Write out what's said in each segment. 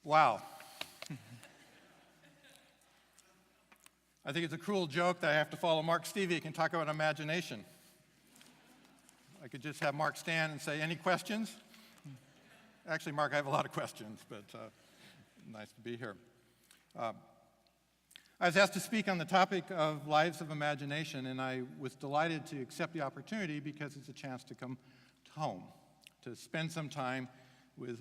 Wow. I think it's a cruel joke that I have to follow Mark Steviak and talk about imagination. I could just have Mark stand and say, any questions? Actually, Mark, I have a lot of questions, but nice to be here. I was asked to speak on the topic of lives of imagination, and I was delighted to accept the opportunity because it's a chance to come home, to spend some time with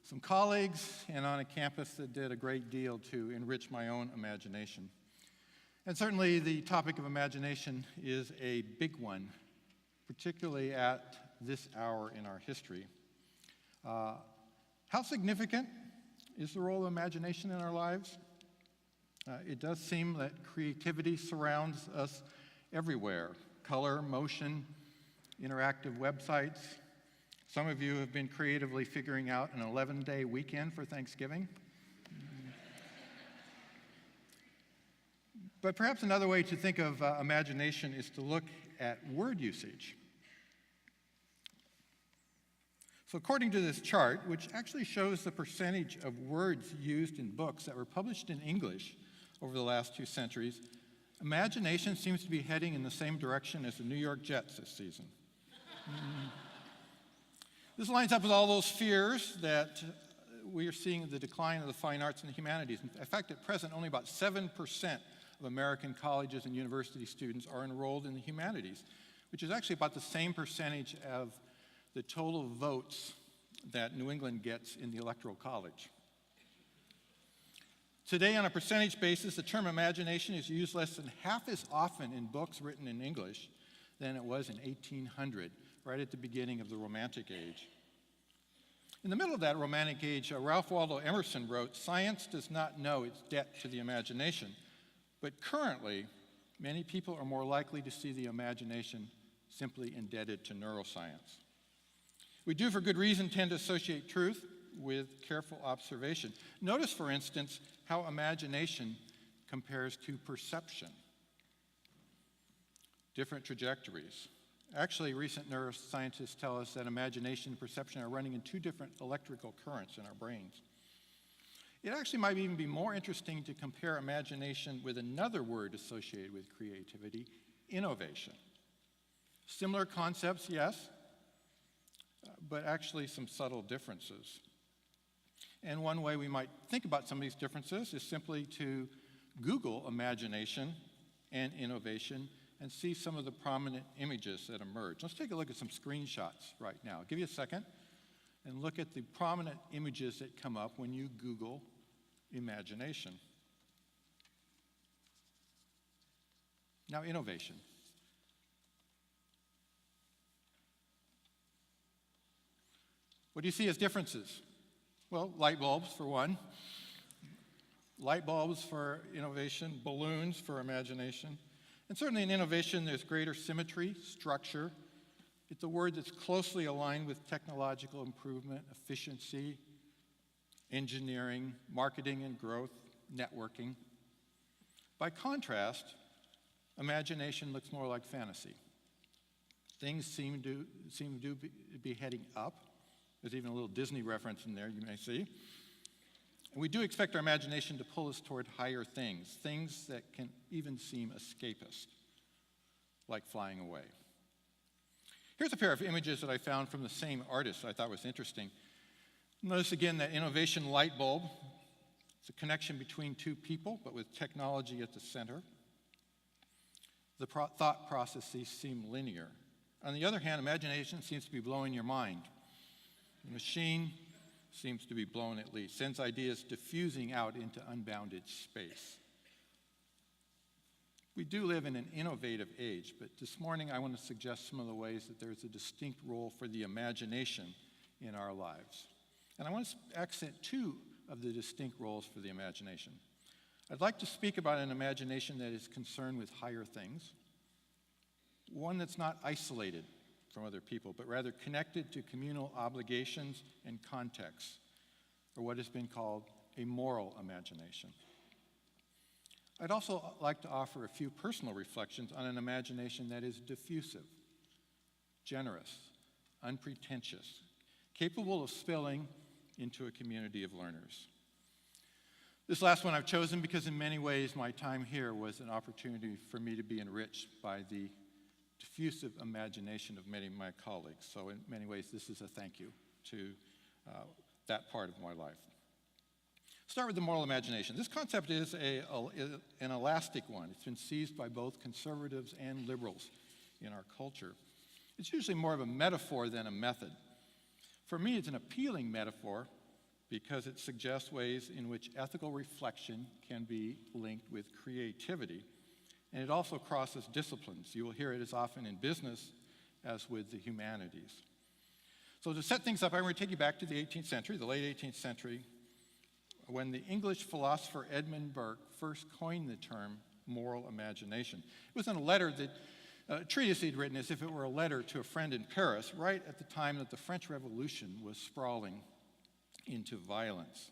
some colleagues and on a campus that did a great deal to enrich my own imagination. And certainly the topic of imagination is a big one, particularly at this hour in our history. How significant is the role of imagination in our lives? It does seem that creativity surrounds us everywhere. Color, motion, interactive websites. Some of you have been creatively figuring out an 11-day weekend for Thanksgiving. But perhaps another way to think of imagination is to look at word usage. So according to this chart, which actually shows the percentage of words used in books that were published in English over the last 2 centuries, imagination seems to be heading in the same direction as the New York Jets this season. This lines up with all those fears that we are seeing the decline of the fine arts and the humanities. In fact, at present, only about 7% of American colleges and university students are enrolled in the humanities, which is actually about the same percentage of the total votes that New England gets in the Electoral College. Today, on a percentage basis, the term imagination is used less than half as often in books written in English than it was in 1800, right at the beginning of the Romantic Age. In the middle of that Romantic Age, Ralph Waldo Emerson wrote, "Science does not know its debt to the imagination, but currently, many people are more likely to see the imagination simply indebted to neuroscience." We do, for good reason, tend to associate truth with careful observation. Notice, for instance, how imagination compares to perception. Different trajectories. Actually, recent neuroscientists tell us that imagination and perception are running in 2 different electrical currents in our brains. It actually might even be more interesting to compare imagination with another word associated with creativity, innovation. Similar concepts, yes, but actually some subtle differences. And one way we might think about some of these differences is simply to Google imagination and innovation and see some of the prominent images that emerge. Let's take a look at some screenshots right now. I'll give you a second and look at the prominent images that come up when you Google imagination. Now, innovation. What do you see as differences? Well, light bulbs for one. Light bulbs for innovation, balloons for imagination. And certainly in innovation, there's greater symmetry, structure. It's a word that's closely aligned with technological improvement, efficiency, engineering, marketing and growth, networking. By contrast, imagination looks more like fantasy. Things seem to be heading up. There's even a little Disney reference in there, you may see. And we do expect our imagination to pull us toward higher things, things that can even seem escapist, like flying away. Here's a pair of images that I found from the same artist I thought was interesting. Notice again that innovation light bulb. It's a connection between 2 people, but with technology at the center. The thought processes seem linear. On the other hand, imagination seems to be blowing your mind. The machine seems to be blown at least, sends ideas diffusing out into unbounded space. We do live in an innovative age, but this morning I want to suggest some of the ways that there's a distinct role for the imagination in our lives. And I want to accent 2 of the distinct roles for the imagination. I'd like to speak about an imagination that is concerned with higher things, one that's not isolated from other people, but rather connected to communal obligations and contexts, or what has been called a moral imagination. I'd also like to offer a few personal reflections on an imagination that is diffusive, generous, unpretentious, capable of spilling into a community of learners. This last one I've chosen because in many ways my time here was an opportunity for me to be enriched by the diffusive imagination of many of my colleagues. So in many ways, this is a thank you to that part of my life. Start with the moral imagination. This concept is an elastic one. It's been seized by both conservatives and liberals in our culture. It's usually more of a metaphor than a method. For me, it's an appealing metaphor because it suggests ways in which ethical reflection can be linked with creativity, and it also crosses disciplines. You will hear it as often in business as with the humanities. So to set things up, I'm going to take you back to the 18th century, the late 18th century, when the English philosopher Edmund Burke first coined the term moral imagination. It was in a letter a treatise he'd written as if it were a letter to a friend in Paris, right at the time that the French Revolution was sprawling into violence.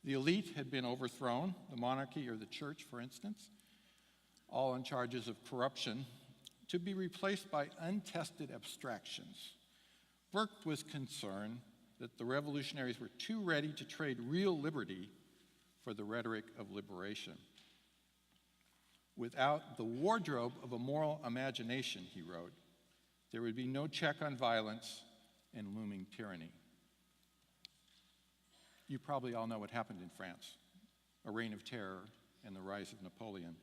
The elite had been overthrown, the monarchy or the church, for instance, all on charges of corruption, to be replaced by untested abstractions. Burke was concerned that the revolutionaries were too ready to trade real liberty for the rhetoric of liberation. Without the wardrobe of a moral imagination, he wrote, there would be no check on violence and looming tyranny. You probably all know what happened in France, a reign of terror and the rise of Napoleon.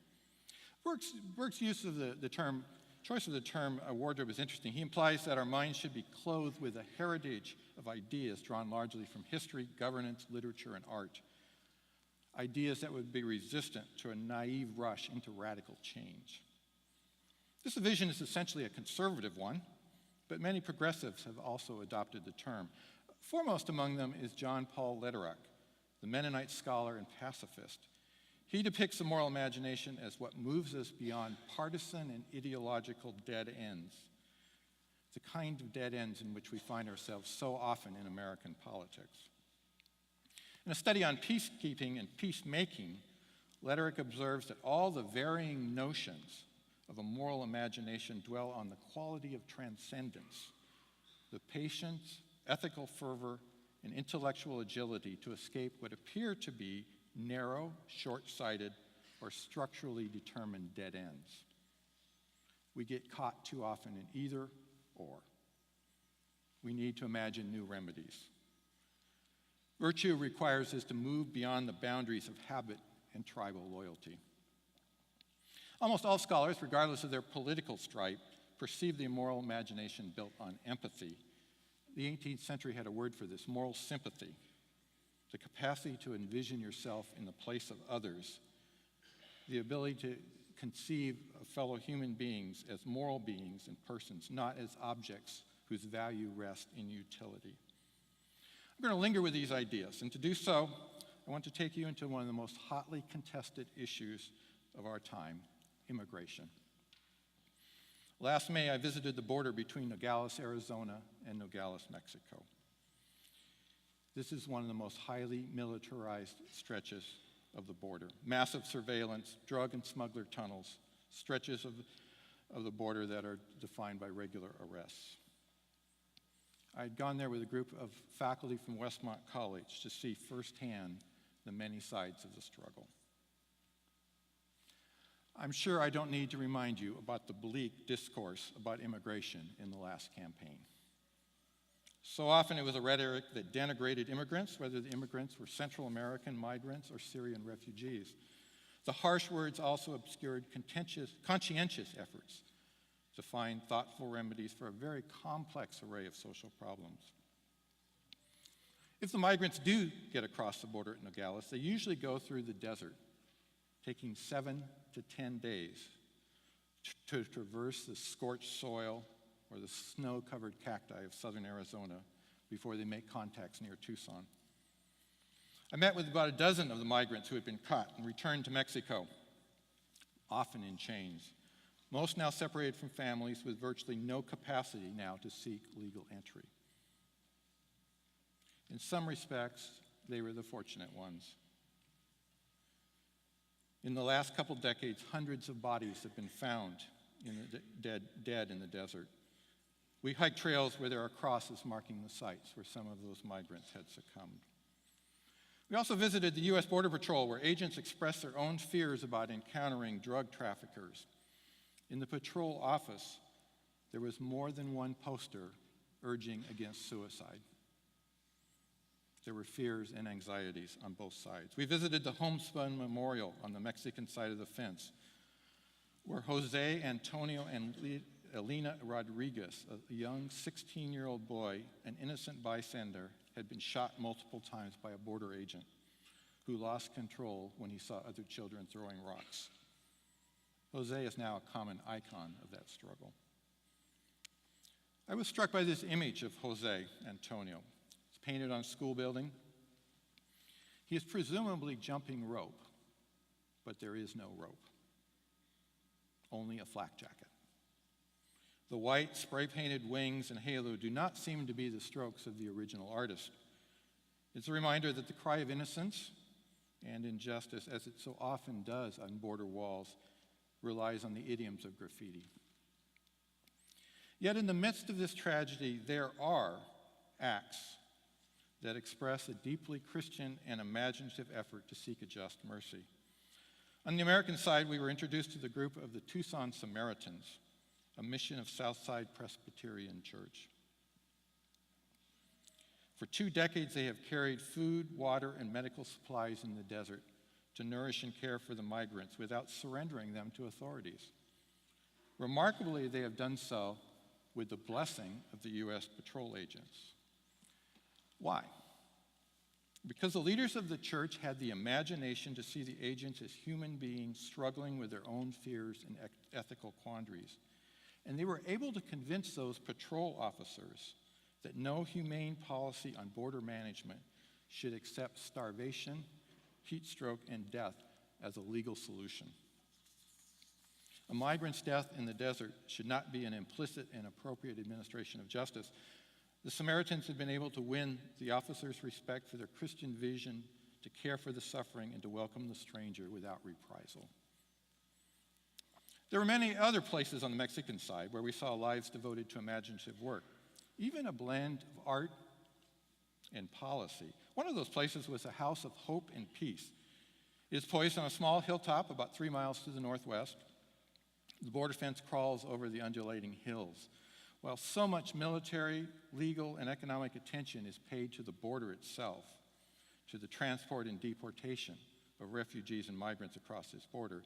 Burke's use of choice of the term wardrobe is interesting. He implies that our minds should be clothed with a heritage of ideas drawn largely from history, governance, literature, and art. Ideas that would be resistant to a naive rush into radical change. This vision is essentially a conservative one, but many progressives have also adopted the term. Foremost among them is John Paul Lederach, the Mennonite scholar and pacifist. He depicts the moral imagination as what moves us beyond partisan and ideological dead ends, the kind of dead ends in which we find ourselves so often in American politics. In a study on peacekeeping and peacemaking, Lederach observes that all the varying notions of a moral imagination dwell on the quality of transcendence, the patience, ethical fervor, and intellectual agility to escape what appear to be narrow, short-sighted, or structurally determined dead ends. We get caught too often in either or. We need to imagine new remedies. Virtue requires us to move beyond the boundaries of habit and tribal loyalty. Almost all scholars, regardless of their political stripe, perceive the moral imagination built on empathy. The 18th century had a word for this, moral sympathy, the capacity to envision yourself in the place of others, the ability to conceive of fellow human beings as moral beings and persons, not as objects whose value rests in utility. I'm going to linger with these ideas, and to do so, I want to take you into one of the most hotly contested issues of our time, immigration. Last May, I visited the border between Nogales, Arizona, and Nogales, Mexico. This is one of the most highly militarized stretches of the border. Massive surveillance, drug and smuggler tunnels, stretches of the border that are defined by regular arrests. I had gone there with a group of faculty from Westmont College to see firsthand the many sides of the struggle. I'm sure I don't need to remind you about the bleak discourse about immigration in the last campaign. So often it was a rhetoric that denigrated immigrants, whether the immigrants were Central American migrants or Syrian refugees. The harsh words also obscured conscientious efforts to find thoughtful remedies for a very complex array of social problems. If the migrants do get across the border at Nogales, they usually go through the desert, taking 7 to 10 days to traverse the scorched soil or the snow-covered cacti of southern Arizona before they make contacts near Tucson. I met with about a dozen of the migrants who had been caught and returned to Mexico, often in chains. Most now separated from families with virtually no capacity now to seek legal entry. In some respects, they were the fortunate ones. In the last couple decades, hundreds of bodies have been found dead in the desert. We hike trails where there are crosses marking the sites where some of those migrants had succumbed. We also visited the U.S. Border Patrol, where agents expressed their own fears about encountering drug traffickers. In the patrol office, there was more than one poster urging against suicide. There were fears and anxieties on both sides. We visited the Homespun Memorial on the Mexican side of the fence, where Jose Antonio and Elena Rodriguez, a young 16-year-old boy, an innocent bystander, had been shot multiple times by a border agent who lost control when he saw other children throwing rocks. Jose is now a common icon of that struggle. I was struck by this image of Jose Antonio. It's painted on a school building. He is presumably jumping rope, but there is no rope, only a flak jacket. The white spray-painted wings and halo do not seem to be the strokes of the original artist. It's a reminder that the cry of innocence and injustice, as it so often does on border walls, relies on the idioms of graffiti. Yet in the midst of this tragedy, there are acts that express a deeply Christian and imaginative effort to seek a just mercy. On the American side, we were introduced to the group of the Tucson Samaritans, a mission of Southside Presbyterian Church. For 2 decades, they have carried food, water, and medical supplies in the desert to nourish and care for the migrants without surrendering them to authorities. Remarkably, they have done so with the blessing of the U.S. patrol agents. Why? Because the leaders of the church had the imagination to see the agents as human beings struggling with their own fears and ethical quandaries. And they were able to convince those patrol officers that no humane policy on border management should accept starvation, heat stroke, and death as a legal solution. A migrant's death in the desert should not be an implicit and appropriate administration of justice. The Samaritans had been able to win the officers' respect for their Christian vision to care for the suffering and to welcome the stranger without reprisal. There were many other places on the Mexican side where we saw lives devoted to imaginative work, even a blend of art and policy. One of those places was the House of Hope and Peace. It is poised on a small hilltop about 3 miles to the northwest. The border fence crawls over the undulating hills. While so much military, legal, and economic attention is paid to the border itself, to the transport and deportation of refugees and migrants across this border,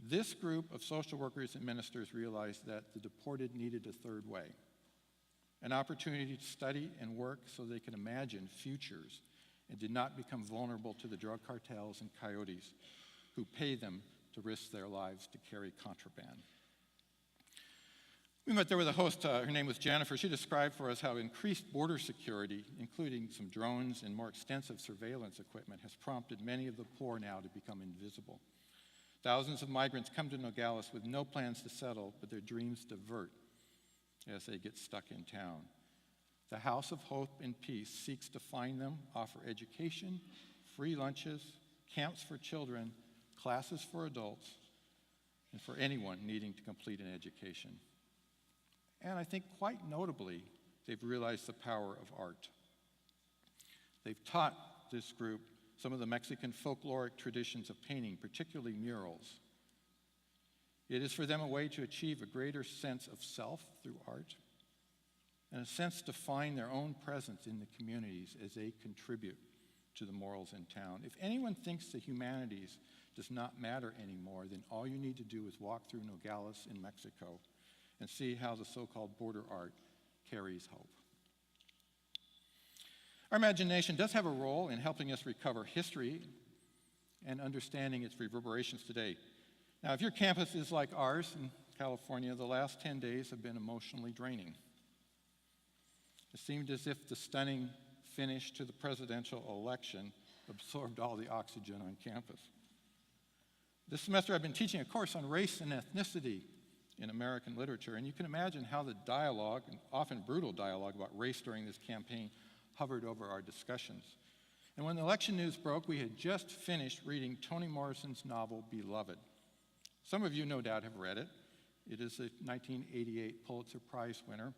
this group of social workers and ministers realized that the deported needed a third way, an opportunity to study and work so they could imagine futures and did not become vulnerable to the drug cartels and coyotes who pay them to risk their lives to carry contraband. We met there with a host, her name was Jennifer. She described for us how increased border security, including some drones and more extensive surveillance equipment, has prompted many of the poor now to become invisible. Thousands of migrants come to Nogales with no plans to settle, but their dreams divert as they get stuck in town. The House of Hope and Peace seeks to find them, offer education, free lunches, camps for children, classes for adults, and for anyone needing to complete an education. And I think quite notably, they've realized the power of art. They've taught this group some of the Mexican folkloric traditions of painting, particularly murals. It is for them a way to achieve a greater sense of self through art, and a sense to find their own presence in the communities as they contribute to the morals in town. If anyone thinks the humanities does not matter anymore, then all you need to do is walk through Nogales in Mexico and see how the so-called border art carries hope. Our imagination does have a role in helping us recover history and understanding its reverberations today. Now, if your campus is like ours in California, the last 10 days have been emotionally draining. It seemed as if the stunning finish to the presidential election absorbed all the oxygen on campus. This semester I've been teaching a course on race and ethnicity in American literature, and you can imagine how the dialogue, and often brutal dialogue about race during this campaign, hovered over our discussions. And when the election news broke, we had just finished reading Toni Morrison's novel, Beloved. Some of you no doubt have read it. It is a 1988 Pulitzer Prize winner.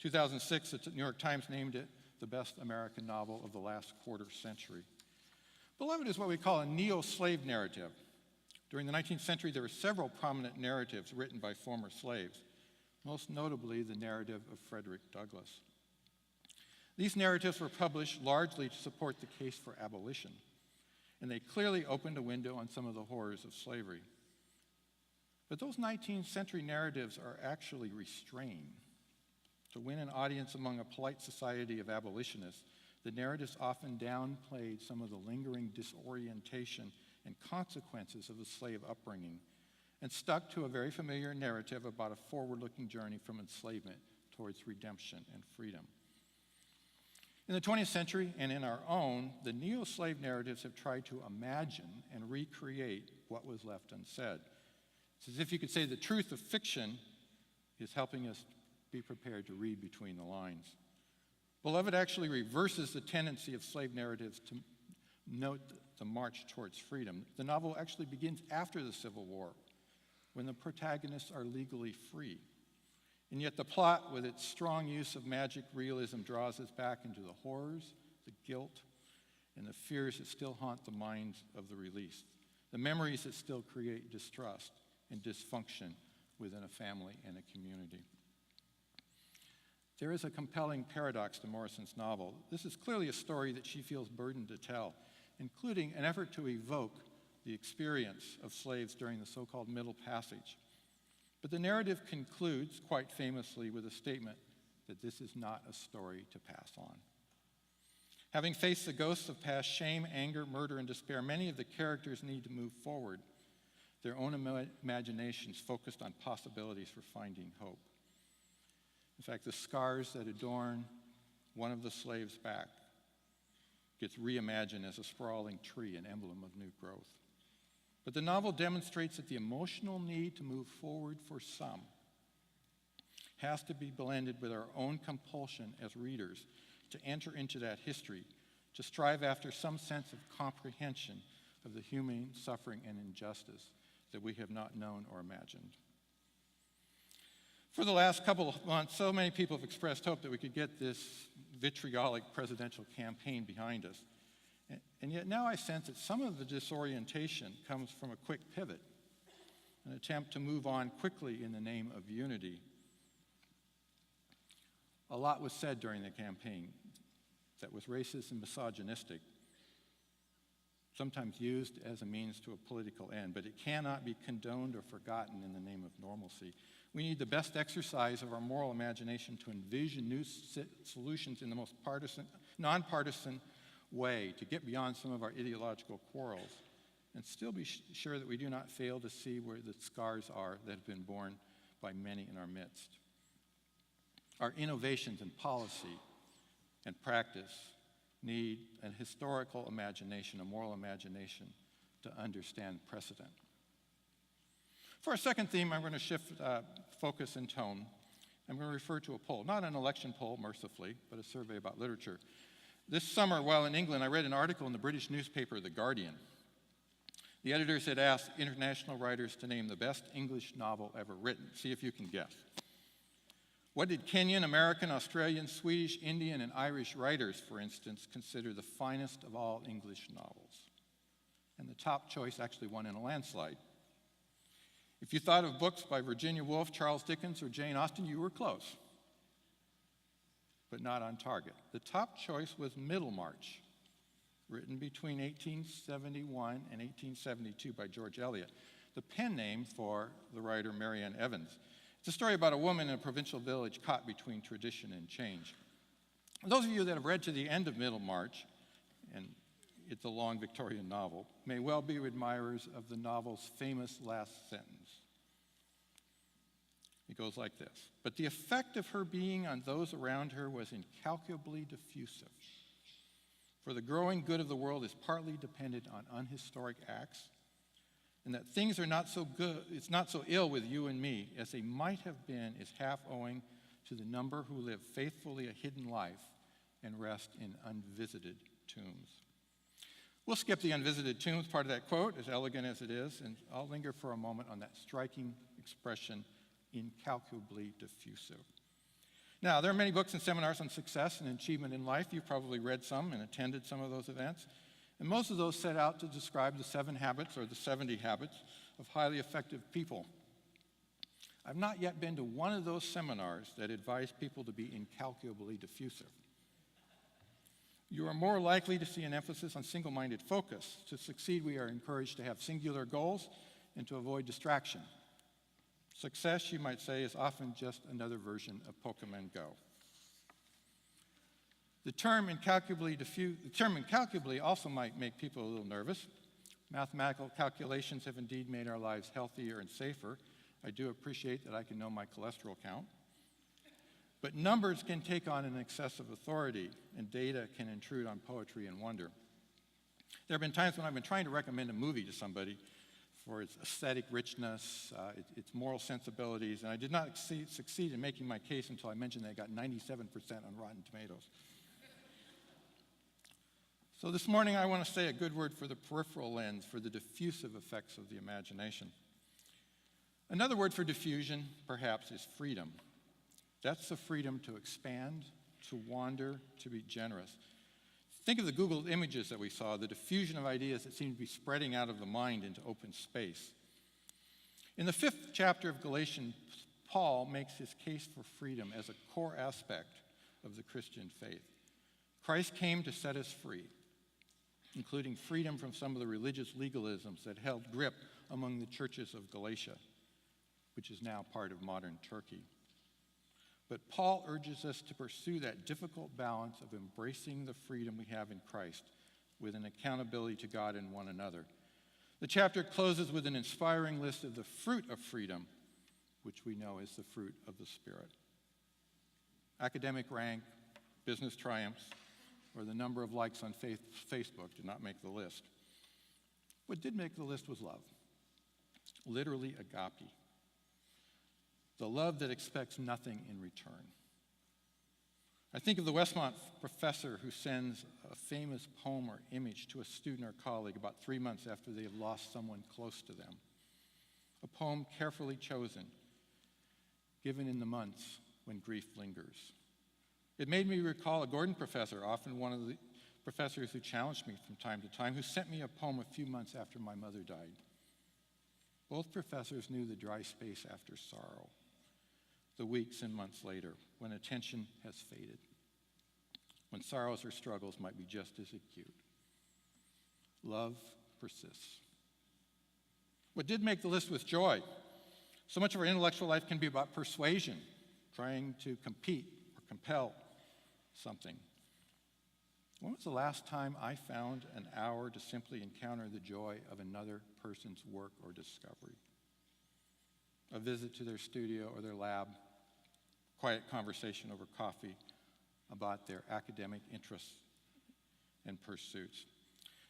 2006, the New York Times named it the best American novel of the last quarter century. Beloved is what we call a neo-slave narrative. During the 19th century, there were several prominent narratives written by former slaves, most notably the narrative of Frederick Douglass. These narratives were published largely to support the case for abolition, and they clearly opened a window on some of the horrors of slavery. But those 19th century narratives are actually restrained. To win an audience among a polite society of abolitionists, the narratives often downplayed some of the lingering disorientation and consequences of the slave upbringing, and stuck to a very familiar narrative about a forward-looking journey from enslavement towards redemption and freedom. In the 20th century and in our own, the neo-slave narratives have tried to imagine and recreate what was left unsaid. It's as if you could say the truth of fiction is helping us be prepared to read between the lines. Beloved actually reverses the tendency of slave narratives to note the march towards freedom. The novel actually begins after the Civil War, when the protagonists are legally free. And yet the plot, with its strong use of magic realism, draws us back into the horrors, the guilt, and the fears that still haunt the minds of the released, the memories that still create distrust and dysfunction within a family and a community. There is a compelling paradox to Morrison's novel. This is clearly a story that she feels burdened to tell, including an effort to evoke the experience of slaves during the so-called Middle Passage. But the narrative concludes, quite famously, with a statement that this is not a story to pass on. Having faced the ghosts of past shame, anger, murder, and despair, many of the characters need to move forward, their own imaginations focused on possibilities for finding hope. In fact, the scars that adorn one of the slaves' back gets reimagined as a sprawling tree, an emblem of new growth. But the novel demonstrates that the emotional need to move forward for some has to be blended with our own compulsion as readers to enter into that history, to strive after some sense of comprehension of the human suffering and injustice that we have not known or imagined. For the last couple of months, so many people have expressed hope that we could get this vitriolic presidential campaign behind us. And yet now I sense that some of the disorientation comes from a quick pivot, an attempt to move on quickly in the name of unity. A lot was said during the campaign that was racist and misogynistic, sometimes used as a means to a political end, but it cannot be condoned or forgotten in the name of normalcy. We need the best exercise of our moral imagination to envision new solutions in the most nonpartisan way, to get beyond some of our ideological quarrels, and still be sure that we do not fail to see where the scars are that have been borne by many in our midst. Our innovations in policy and practice need an historical imagination, a moral imagination, to understand precedent. For our second theme, I'm going to shift focus and tone. I'm going to refer to a poll, not an election poll, mercifully, but a survey about literature. This summer, while in England, I read an article in the British newspaper, The Guardian. The editors had asked international writers to name the best English novel ever written. See if you can guess. What did Kenyan, American, Australian, Swedish, Indian, and Irish writers, for instance, consider the finest of all English novels? And the top choice actually won in a landslide. If you thought of books by Virginia Woolf, Charles Dickens, or Jane Austen, you were close, but not on target. The top choice was Middlemarch, written between 1871 and 1872 by George Eliot, the pen name for the writer Marianne Evans. It's a story about a woman in a provincial village caught between tradition and change. Those of you that have read to the end of Middlemarch, and it's a long Victorian novel, may well be admirers of the novel's famous last sentence. It goes like this: "But the effect of her being on those around her was incalculably diffusive. For the growing good of the world is partly dependent on unhistoric acts, and that things are not so good, it's not so ill with you and me as they might have been is half owing to the number who live faithfully a hidden life and rest in unvisited tombs." We'll skip the unvisited tombs part of that quote, as elegant as it is, and I'll linger for a moment on that striking expression, incalculably diffusive. Now, there are many books and seminars on success and achievement in life. You've probably read some and attended some of those events. And most of those set out to describe the 7 habits or the 70 habits of highly effective people. I've not yet been to one of those seminars that advise people to be incalculably diffusive. You are more likely to see an emphasis on single-minded focus. To succeed, we are encouraged to have singular goals and to avoid distraction. Success, you might say, is often just another version of Pokemon Go. The term incalculably also might make people a little nervous. Mathematical calculations have indeed made our lives healthier and safer. I do appreciate that I can know my cholesterol count. But numbers can take on an excessive authority, and data can intrude on poetry and wonder. There have been times when I've been trying to recommend a movie to somebody for its aesthetic richness, its moral sensibilities, and I did not succeed in making my case until I mentioned that I got 97% on Rotten Tomatoes. So this morning I want to say a good word for the peripheral lens, for the diffusive effects of the imagination. Another word for diffusion, perhaps, is freedom. That's the freedom to expand, to wander, to be generous. Think of the Google images that we saw, the diffusion of ideas that seem to be spreading out of the mind into open space. In the 5th chapter of Galatians, Paul makes his case for freedom as a core aspect of the Christian faith. Christ came to set us free, including freedom from some of the religious legalisms that held grip among the churches of Galatia, which is now part of modern Turkey. But Paul urges us to pursue that difficult balance of embracing the freedom we have in Christ with an accountability to God and one another. The chapter closes with an inspiring list of the fruit of freedom, which we know is the fruit of the Spirit. Academic rank, business triumphs, or the number of likes on Facebook did not make the list. What did make the list was love, literally agape. The love that expects nothing in return. I think of the Westmont professor who sends a famous poem or image to a student or colleague about 3 months after they have lost someone close to them. A poem carefully chosen, given in the months when grief lingers. It made me recall a Gordon professor, often one of the professors who challenged me from time to time, who sent me a poem a few months after my mother died. Both professors knew the dry space after sorrow, the weeks and months later, when attention has faded, when sorrows or struggles might be just as acute. Love persists. What did make the list was joy. So much of our intellectual life can be about persuasion, trying to compete or compel something. When was the last time I found an hour to simply encounter the joy of another person's work or discovery? A visit to their studio or their lab, quiet conversation over coffee about their academic interests and pursuits.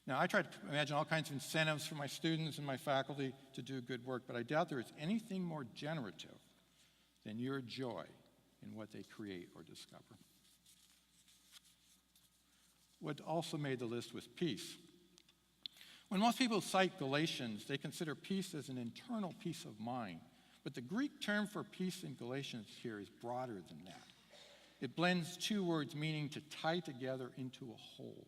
Now, I try to imagine all kinds of incentives for my students and my faculty to do good work, but I doubt there is anything more generative than your joy in what they create or discover. What also made the list was peace. When most people cite Galatians, they consider peace as an internal peace of mind. But the Greek term for peace in Galatians here is broader than that. It blends 2 words meaning to tie together into a whole.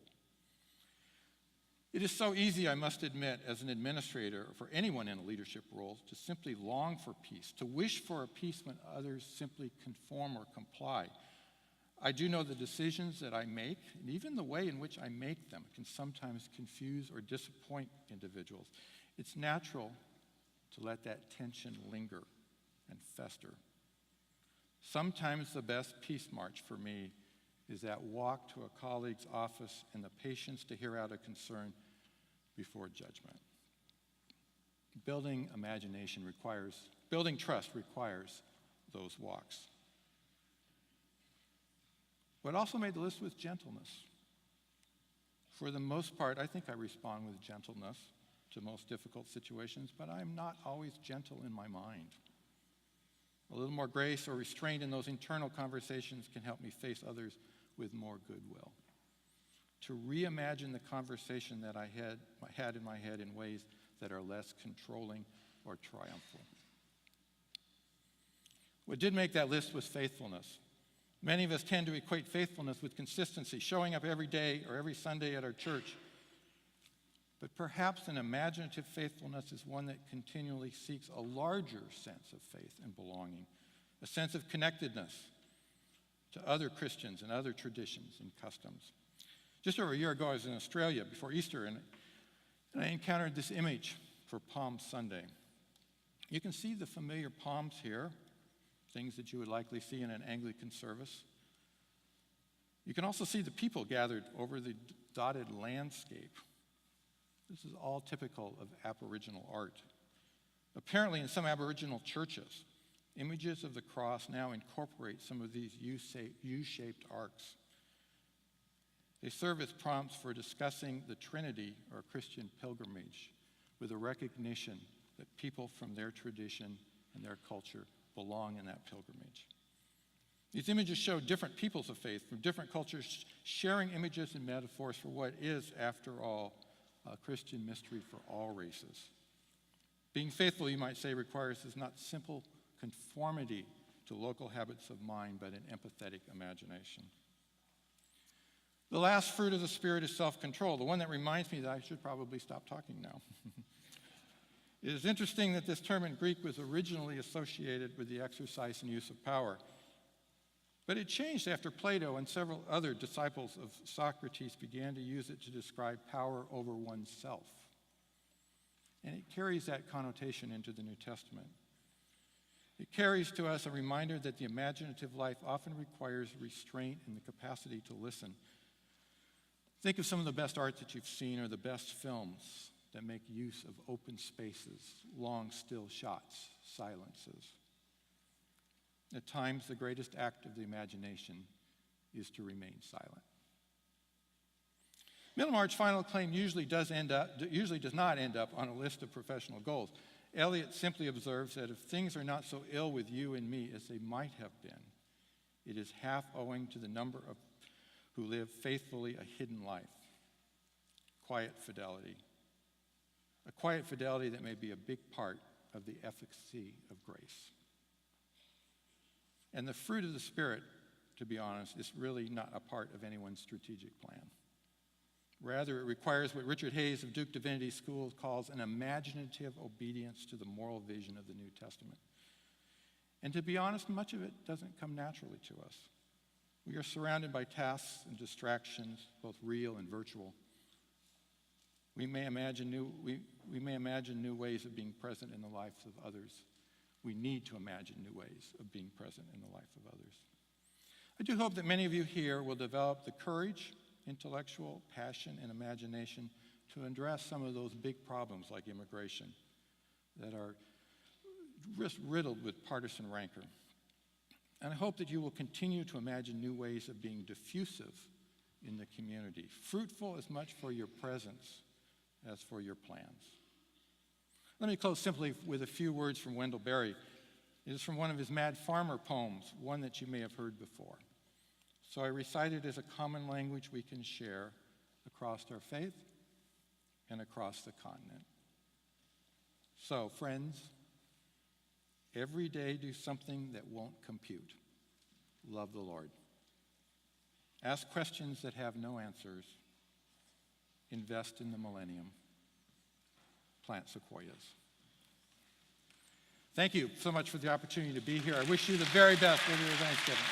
It is so easy, I must admit, as an administrator or for anyone in a leadership role, to simply long for peace, to wish for a peace when others simply conform or comply. I do know the decisions that I make, and even the way in which I make them, can sometimes confuse or disappoint individuals. It's natural to let that tension linger and fester. Sometimes the best peace march for me is that walk to a colleague's office and the patience to hear out a concern before judgment. Building trust requires those walks. What also made the list was gentleness. For the most part, I think I respond with gentleness to most difficult situations, but I'm not always gentle in my mind. A little more grace or restraint in those internal conversations can help me face others with more goodwill. To reimagine the conversation that I had in my head in ways that are less controlling or triumphal. What did make that list was faithfulness. Many of us tend to equate faithfulness with consistency, showing up every day or every Sunday at our church. But perhaps an imaginative faithfulness is one that continually seeks a larger sense of faith and belonging, a sense of connectedness to other Christians and other traditions and customs. Just over a year ago, I was in Australia before Easter, and I encountered this image for Palm Sunday. You can see the familiar palms here, things that you would likely see in an Anglican service. You can also see the people gathered over the dotted landscape. This is all typical of Aboriginal art. Apparently, in some Aboriginal churches, images of the cross now incorporate some of these U-shaped arcs. They serve as prompts for discussing the Trinity or Christian pilgrimage with a recognition that people from their tradition and their culture belong in that pilgrimage. These images show different peoples of faith from different cultures sharing images and metaphors for what is, after all, a Christian mystery for all races. Being faithful, you might say, requires is not simple conformity to local habits of mind, but an empathetic imagination. The last fruit of the Spirit is self-control, the one that reminds me that I should probably stop talking now. It is interesting that this term in Greek was originally associated with the exercise and use of power. But it changed after Plato and several other disciples of Socrates began to use it to describe power over oneself. And it carries that connotation into the New Testament. It carries to us a reminder that the imaginative life often requires restraint and the capacity to listen. Think of some of the best art that you've seen or the best films that make use of open spaces, long, still shots, silences. At times, the greatest act of the imagination is to remain silent. Middlemarch's final claim usually does not end up on a list of professional goals. Eliot simply observes that if things are not so ill with you and me as they might have been, it is half owing to the number of who live faithfully a hidden life. Quiet fidelity. A quiet fidelity that may be a big part of the efficacy of grace. And the fruit of the Spirit, to be honest, is really not a part of anyone's strategic plan. Rather, it requires what Richard Hayes of Duke Divinity School calls an imaginative obedience to the moral vision of the New Testament. And to be honest, much of it doesn't come naturally to us. We are surrounded by tasks and distractions, both real and virtual. We may imagine new ways of being present in the lives of others. We need to imagine new ways of being present in the life of others. I do hope that many of you here will develop the courage, intellectual passion, and imagination to address some of those big problems like immigration that are riddled with partisan rancor. And I hope that you will continue to imagine new ways of being diffusive in the community, fruitful as much for your presence as for your plans. Let me close simply with a few words from Wendell Berry. It is from one of his Mad Farmer poems, one that you may have heard before. So I recite it as a common language we can share across our faith and across the continent. So, friends, every day do something that won't compute. Love the Lord. Ask questions that have no answers. Invest in the millennium. Plant sequoias. Thank you so much for the opportunity to be here. I wish you the very best with your Thanksgiving.